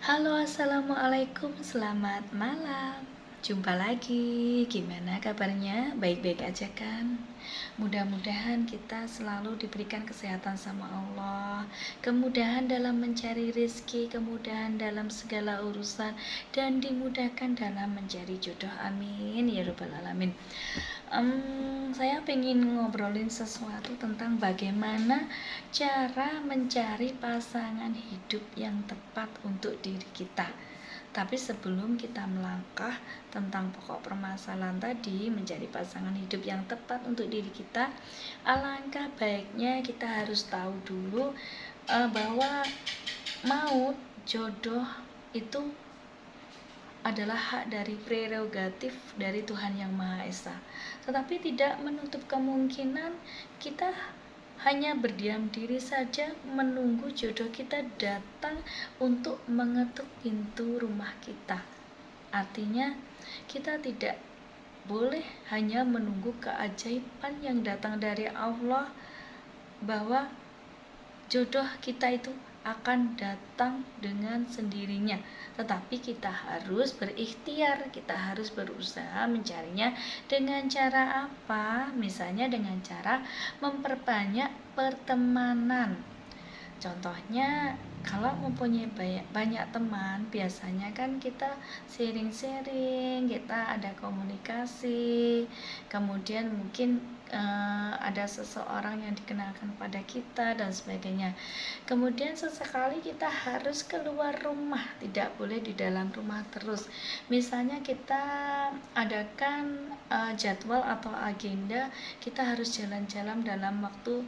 Halo, assalamualaikum, selamat malam. Jumpa lagi, gimana kabarnya? Baik-baik aja kan? Mudah-mudahan kita selalu diberikan kesehatan sama Allah, kemudahan dalam mencari rezeki, kemudahan dalam segala urusan, dan dimudahkan dalam mencari jodoh. Amin ya rabbal alamin. Saya pengen ngobrolin sesuatu tentang bagaimana cara mencari pasangan hidup yang tepat untuk diri kita. Tapi sebelum kita melangkah tentang pokok permasalahan tadi, mencari pasangan hidup yang tepat untuk diri kita, alangkah baiknya kita harus tahu dulu bahwa maut, jodoh itu adalah hak dari prerogatif dari Tuhan Yang Maha Esa. Tetapi tidak menutup kemungkinan kita hanya berdiam diri saja menunggu jodoh kita datang untuk mengetuk pintu rumah kita. Artinya kita tidak boleh hanya menunggu keajaiban yang datang dari Allah bahwa jodoh kita itu akan datang dengan sendirinya, tetapi kita harus berikhtiar, kita harus berusaha mencarinya. Dengan cara apa? Misalnya dengan cara memperbanyak pertemanan. Contohnya, kalau mempunyai banyak teman, biasanya kan kita sharing-sharing, kita ada komunikasi, kemudian mungkin ada seseorang yang dikenalkan pada kita dan sebagainya. Kemudian sesekali kita harus keluar rumah, tidak boleh di dalam rumah terus. Misalnya kita adakan jadwal atau agenda, kita harus jalan-jalan dalam waktu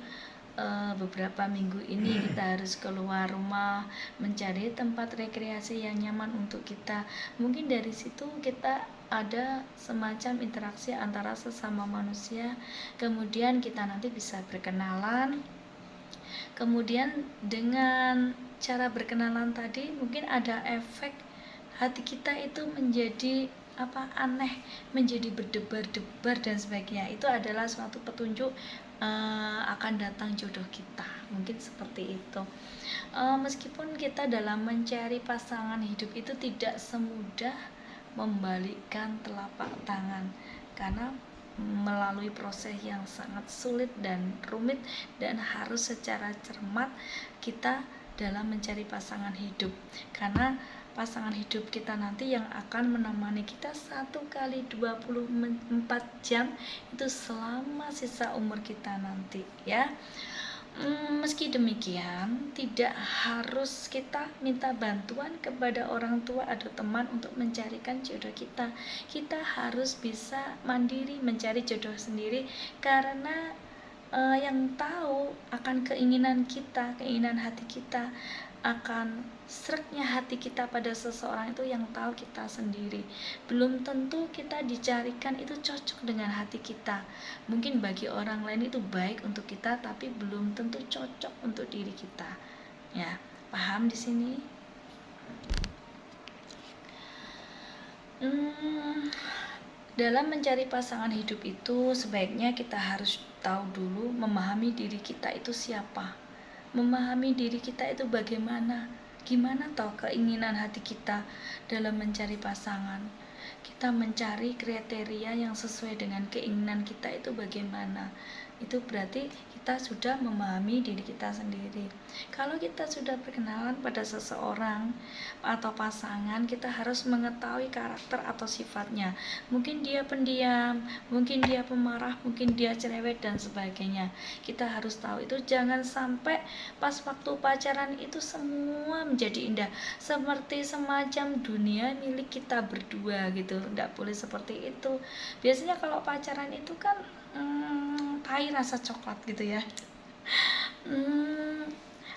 beberapa minggu ini. Kita harus keluar rumah, mencari tempat rekreasi yang nyaman untuk kita. Mungkin dari situ kita ada semacam interaksi antara sesama manusia, kemudian kita nanti bisa berkenalan. Kemudian dengan cara berkenalan tadi mungkin ada efek hati kita itu menjadi aneh, menjadi berdebar-debar dan sebagainya. Itu adalah suatu petunjuk akan datang jodoh kita, mungkin seperti itu. Meskipun kita dalam mencari pasangan hidup itu tidak semudah membalikkan telapak tangan, karena melalui proses yang sangat sulit dan rumit, dan harus secara cermat kita dalam mencari pasangan hidup, karena pasangan hidup kita nanti yang akan menemani kita 1 kali 24 jam itu selama sisa umur kita nanti, ya. Meski demikian, tidak harus kita minta bantuan kepada orang tua atau teman untuk mencarikan jodoh kita. Kita harus bisa mandiri mencari jodoh sendiri, karena yang tahu akan keinginan kita, keinginan hati kita, akan seretnya hati kita pada seseorang itu yang tahu kita sendiri. Belum tentu kita dicarikan itu cocok dengan hati kita. Mungkin bagi orang lain itu baik untuk kita, tapi belum tentu cocok untuk diri kita. Ya, paham di sini? Dalam mencari pasangan hidup itu sebaiknya kita harus tahu dulu, memahami diri kita itu siapa, memahami diri kita itu bagaimana, gimana tahu keinginan hati kita dalam mencari pasangan. Kita mencari kriteria yang sesuai dengan keinginan kita itu bagaimana. Itu berarti kita sudah memahami diri kita sendiri. Kalau kita sudah berkenalan pada seseorang atau pasangan, kita harus mengetahui karakter atau sifatnya. Mungkin dia pendiam, mungkin dia pemarah, mungkin dia cerewet dan sebagainya. Kita harus tahu itu. Jangan sampai pas waktu pacaran itu semua menjadi indah, seperti semacam dunia milik kita berdua gitu. Tidak boleh seperti itu. Biasanya kalau pacaran itu kan pahit rasa coklat gitu ya.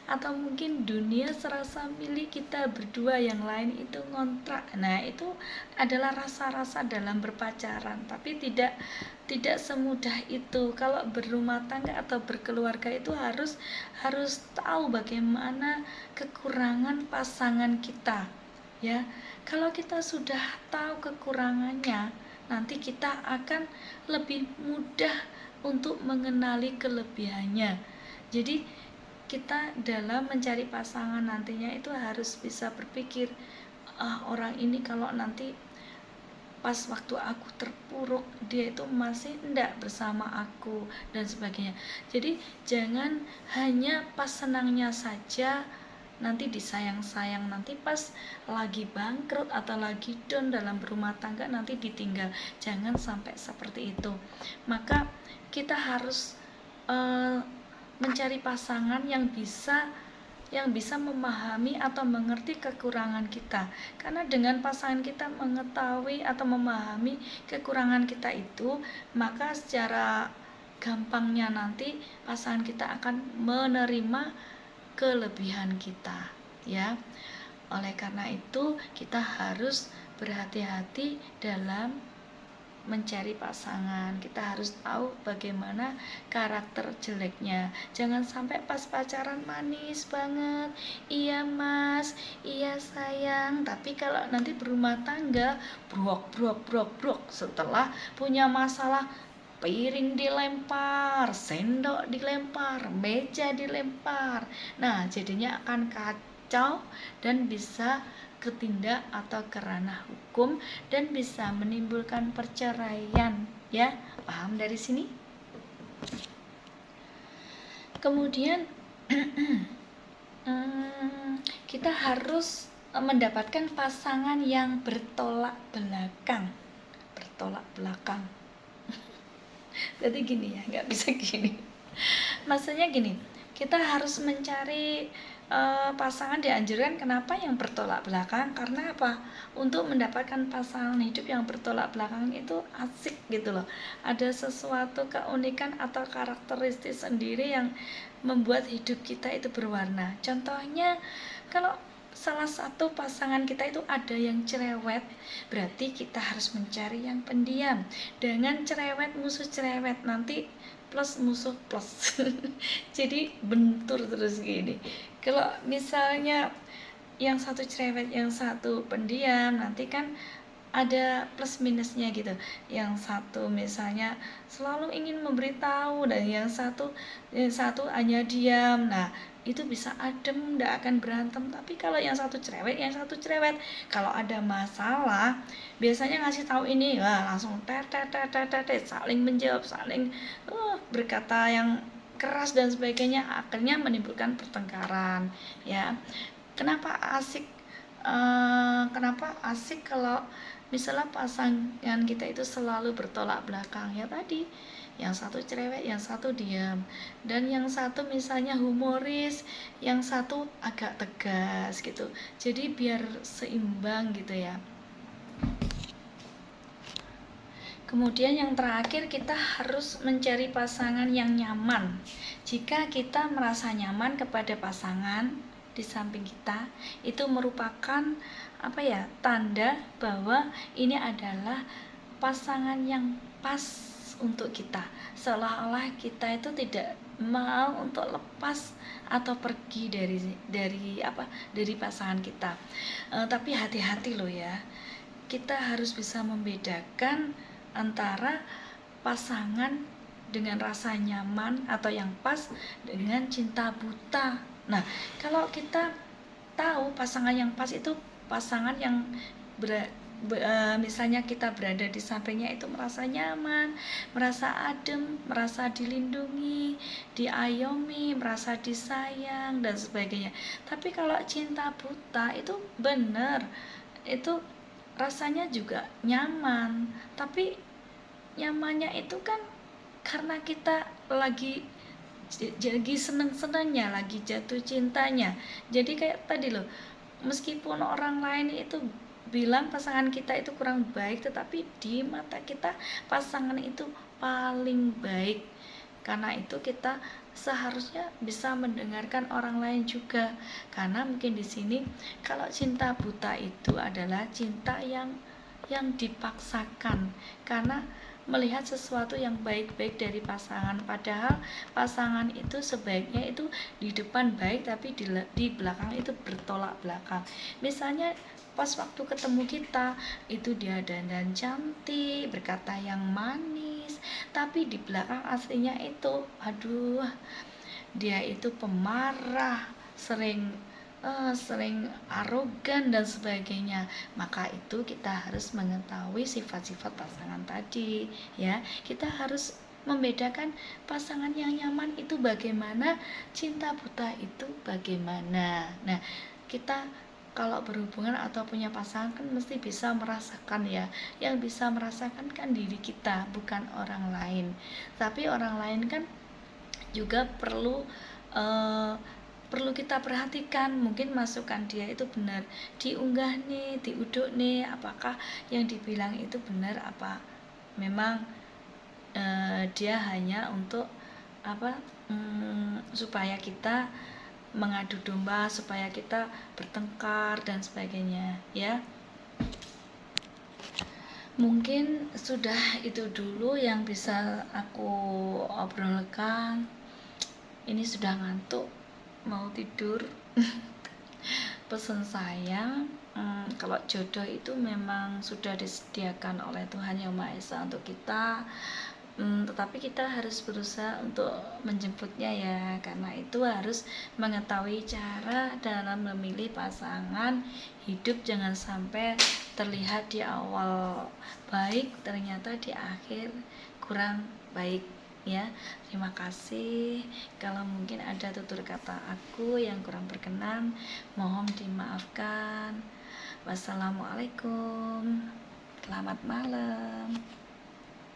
Atau mungkin dunia serasa milik kita berdua, yang lain itu ngontrak. Nah, itu adalah rasa-rasa dalam berpacaran, tapi tidak semudah itu. Kalau berumah tangga atau berkeluarga itu harus tahu bagaimana kekurangan pasangan kita, ya. Kalau kita sudah tahu kekurangannya, nanti kita akan lebih mudah untuk mengenali kelebihannya. Jadi kita dalam mencari pasangan nantinya itu harus bisa berpikir, orang ini kalau nanti pas waktu aku terpuruk dia itu masih enggak bersama aku dan sebagainya. Jadi jangan hanya pas senangnya saja nanti disayang-sayang, nanti pas lagi bangkrut atau lagi down dalam berumah tangga nanti ditinggal. Jangan sampai seperti itu. Maka kita harus mencari pasangan yang bisa memahami atau mengerti kekurangan kita, karena dengan pasangan kita mengetahui atau memahami kekurangan kita itu, maka secara gampangnya nanti pasangan kita akan menerima kelebihan kita, ya. Oleh karena itu kita harus berhati-hati dalam mencari pasangan. Kita harus tahu bagaimana karakter jeleknya. Jangan sampai pas pacaran manis banget, iya mas, iya sayang, tapi kalau nanti berumah tangga brok, setelah punya masalah piring dilempar, sendok dilempar, meja dilempar. Nah, jadinya akan kacau dan bisa ketindak atau ke ranah hukum dan bisa menimbulkan perceraian, ya. Paham dari sini? Kemudian kita harus mendapatkan pasangan yang bertolak belakang. Berarti gini ya, nggak bisa gini. Maksudnya gini, kita harus mencari pasangan dianjurkan. Kenapa yang bertolak belakang? Karena apa? Untuk mendapatkan pasangan hidup yang bertolak belakang itu asik gitu loh. Ada sesuatu keunikan atau karakteristik sendiri yang membuat hidup kita itu berwarna. Contohnya, kalau salah satu pasangan kita itu ada yang cerewet, berarti kita harus mencari yang pendiam. Dengan cerewet musuh cerewet, nanti plus musuh plus jadi bentur terus gini. Kalau misalnya yang satu cerewet, yang satu pendiam, nanti kan ada plus minusnya gitu. Yang satu misalnya selalu ingin memberitahu dan yang satu hanya diam. Nah, itu bisa adem, tidak akan berantem. Tapi kalau yang satu cerewet, kalau ada masalah biasanya ngasih tahu ini, wah langsung saling menjawab, saling berkata yang keras dan sebagainya, akhirnya menimbulkan pertengkaran, ya. Kenapa asik kalau misalnya pasangan kita itu selalu bertolak belakang? Ya tadi, yang satu cerewet, yang satu diam, dan yang satu misalnya humoris, yang satu agak tegas gitu. Jadi biar seimbang gitu ya. Kemudian yang terakhir, kita harus mencari pasangan yang nyaman. Jika kita merasa nyaman kepada pasangan di samping kita, itu merupakan tanda bahwa ini adalah pasangan yang pas untuk kita. Seolah-olah kita itu tidak mau untuk lepas atau pergi dari pasangan kita. Tapi hati-hati loh ya. Kita harus bisa membedakan antara pasangan dengan rasa nyaman atau yang pas dengan cinta buta. Nah, kalau kita tahu pasangan yang pas itu pasangan yang misalnya kita berada di sampingnya itu merasa nyaman, merasa adem, merasa dilindungi, diayomi, merasa disayang dan sebagainya. Tapi kalau cinta buta itu benar, itu rasanya juga nyaman, tapi nyamannya itu kan karena kita lagi seneng-senengnya, lagi jatuh cintanya. Jadi kayak tadi loh, meskipun orang lain itu bilang pasangan kita itu kurang baik, tetapi di mata kita pasangan itu paling baik. Karena itu kita seharusnya bisa mendengarkan orang lain juga. Karena mungkin di sini kalau cinta buta itu adalah cinta yang dipaksakan karena melihat sesuatu yang baik-baik dari pasangan, padahal pasangan itu sebaiknya itu di depan baik tapi di belakang itu bertolak belakang. Misalnya pas waktu ketemu kita itu dia dandan cantik, berkata yang manis, tapi di belakang aslinya itu dia itu pemarah, sering arogan dan sebagainya, maka itu kita harus mengetahui sifat-sifat pasangan tadi ya. Kita harus membedakan pasangan yang nyaman itu bagaimana, cinta buta itu bagaimana. Nah, kita kalau berhubungan atau punya pasangan kan mesti bisa merasakan ya. Yang bisa merasakan kan diri kita, bukan orang lain. Tapi orang lain kan juga perlu kita perhatikan, mungkin masukan dia itu benar, diunggah nih, diuduk nih, apakah yang dibilang itu benar, apa memang dia hanya untuk supaya kita mengadu domba, supaya kita bertengkar dan sebagainya ya. Mungkin sudah itu dulu yang bisa aku obrolkan. Ini sudah ngantuk, mau tidur. Pesan saya, kalau jodoh itu memang sudah disediakan oleh Tuhan Yang Maha Esa untuk kita, tetapi kita harus berusaha untuk menjemputnya ya. Karena itu harus mengetahui cara dalam memilih pasangan hidup, jangan sampai terlihat di awal baik ternyata di akhir kurang baik ya. Terima kasih. Kalau mungkin ada tutur kata aku yang kurang berkenan, mohon dimaafkan. Wassalamualaikum. Selamat malam.